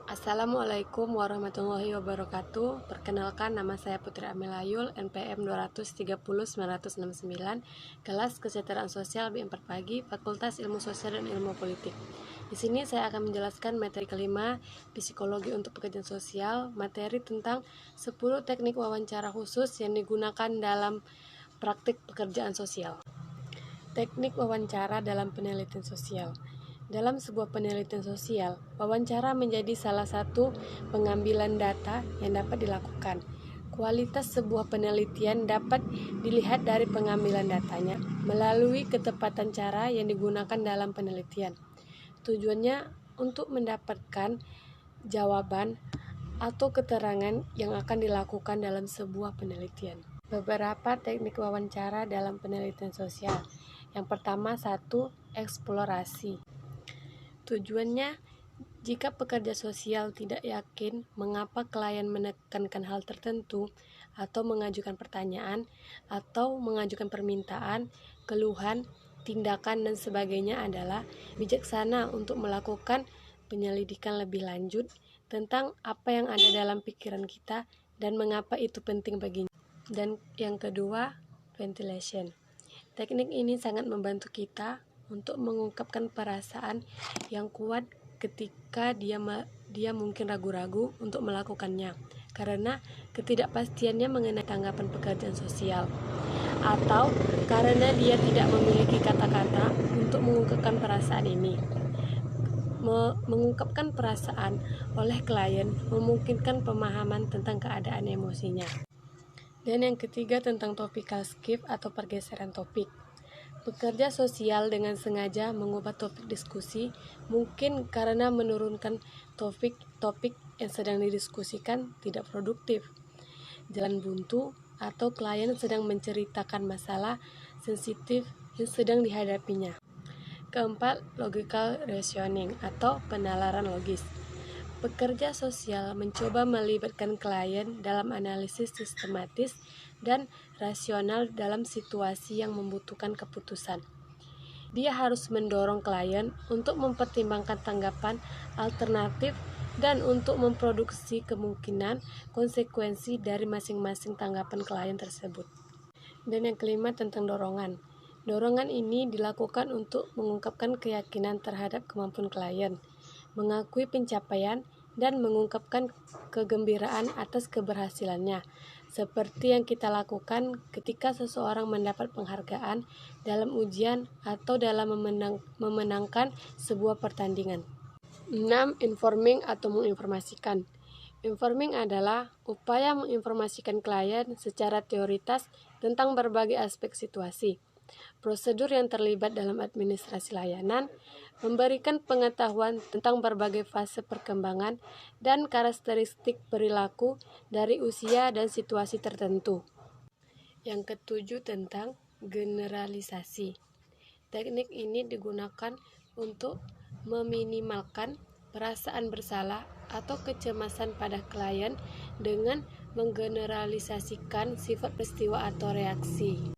Assalamualaikum warahmatullahi wabarakatuh. Perkenalkan, nama saya Putri Amilayul, NPM 230-969, kelas Kesejahteraan Sosial B4 Pagi, Fakultas Ilmu Sosial dan Ilmu Politik. Di sini saya akan menjelaskan materi kelima, Psikologi untuk Pekerjaan Sosial, materi tentang 10 teknik wawancara khusus yang digunakan dalam praktik pekerjaan sosial. Teknik wawancara dalam penelitian sosial. Dalam sebuah penelitian sosial, wawancara menjadi salah satu pengambilan data yang dapat dilakukan. Kualitas sebuah penelitian dapat dilihat dari pengambilan datanya melalui ketepatan cara yang digunakan dalam penelitian. Tujuannya untuk mendapatkan jawaban atau keterangan yang akan dilakukan dalam sebuah penelitian. Beberapa teknik wawancara dalam penelitian sosial. Yang pertama, 1. Eksplorasi. Tujuannya, jika pekerja sosial tidak yakin mengapa klien menekankan hal tertentu, atau mengajukan pertanyaan, atau mengajukan permintaan, keluhan, tindakan, dan sebagainya, adalah bijaksana untuk melakukan penyelidikan lebih lanjut tentang apa yang ada dalam pikiran kita dan mengapa itu penting baginya. Dan yang kedua, ventilation. Teknik ini sangat membantu kita untuk mengungkapkan perasaan yang kuat ketika dia mungkin ragu-ragu untuk melakukannya karena ketidakpastiannya mengenai tanggapan pekerjaan sosial, atau karena dia tidak memiliki kata-kata untuk mengungkapkan perasaan ini. Mengungkapkan perasaan oleh klien memungkinkan pemahaman tentang keadaan emosinya. Dan yang ketiga, tentang topical shift atau pergeseran topik. Pekerja sosial dengan sengaja mengubah topik diskusi, mungkin karena menurunkan topik yang sedang didiskusikan tidak produktif, jalan buntu, atau klien sedang menceritakan masalah sensitif yang sedang dihadapinya. Keempat, logical reasoning atau penalaran logis. Pekerja sosial mencoba melibatkan klien dalam analisis sistematis dan rasional dalam situasi yang membutuhkan keputusan. Dia harus mendorong klien untuk mempertimbangkan tanggapan alternatif dan untuk memproduksi kemungkinan konsekuensi dari masing-masing tanggapan klien tersebut. Dan yang kelima, tentang dorongan. Dorongan ini dilakukan untuk mengungkapkan keyakinan terhadap kemampuan klien, mengakui pencapaian, dan mengungkapkan kegembiraan atas keberhasilannya, seperti yang kita lakukan ketika seseorang mendapat penghargaan dalam ujian atau dalam memenangkan sebuah pertandingan. 6. Informing atau menginformasikan. Informing adalah upaya menginformasikan klien secara teoritas tentang berbagai aspek situasi, prosedur yang terlibat dalam administrasi layanan, memberikan pengetahuan tentang berbagai fase perkembangan dan karakteristik perilaku dari usia dan situasi tertentu. Yang ketujuh, tentang generalisasi. Teknik ini digunakan untuk meminimalkan perasaan bersalah atau kecemasan pada klien dengan menggeneralisasikan sifat peristiwa atau reaksi.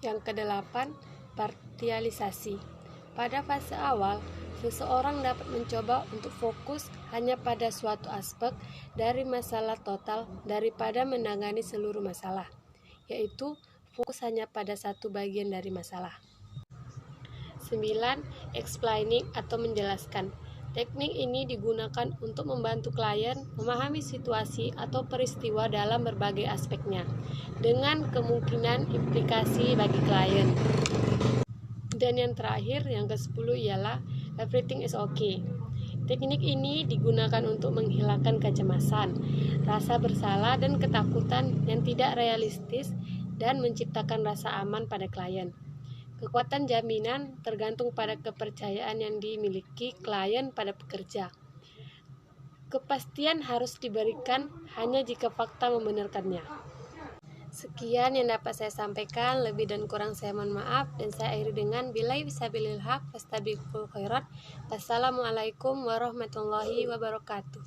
Yang kedelapan, partialisasi. Pada fase awal, seseorang dapat mencoba untuk fokus hanya pada suatu aspek dari masalah total daripada menangani seluruh masalah, yaitu fokus hanya pada satu bagian dari masalah. 9. Explaining atau menjelaskan. Teknik ini digunakan untuk membantu klien memahami situasi atau peristiwa dalam berbagai aspeknya, dengan kemungkinan implikasi bagi klien. Dan yang terakhir, yang ke-10, ialah everything is okay. Teknik ini digunakan untuk menghilangkan kecemasan, rasa bersalah, dan ketakutan yang tidak realistis dan menciptakan rasa aman pada klien. Kekuatan jaminan tergantung pada kepercayaan yang dimiliki klien pada pekerja. Kepastian harus diberikan hanya jika fakta membenarkannya. Sekian yang dapat saya sampaikan, lebih dan kurang saya mohon maaf, dan saya akhiri dengan billahi fisabilil haq fastabiqul khairat. Wassalamualaikum warahmatullahi wabarakatuh.